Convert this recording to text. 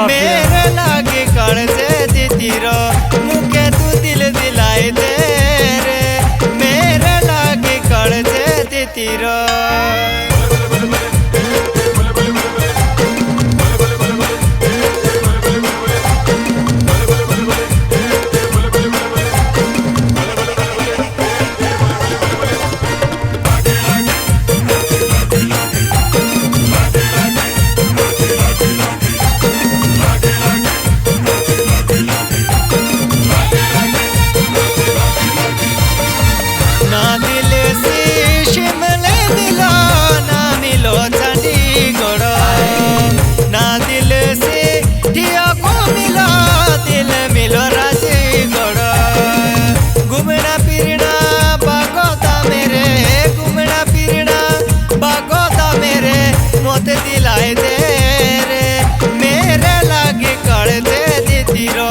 मेरे लागे कड़से दीतीरो मुखे तू दिल दिलाए दे रे मेरे लागे कड़से दीतीरो ना दिल से शिमले दिलो ना मिलो चंडीगढ़ ना दिल से ढिया को मिलो दिल मिलो राजीगढ़ घूमना फिरना बागोता मेरे घूमना फिरना बागोता मेरे मोते दिलाए दे रे मेरे लागे कर दे दीतीरो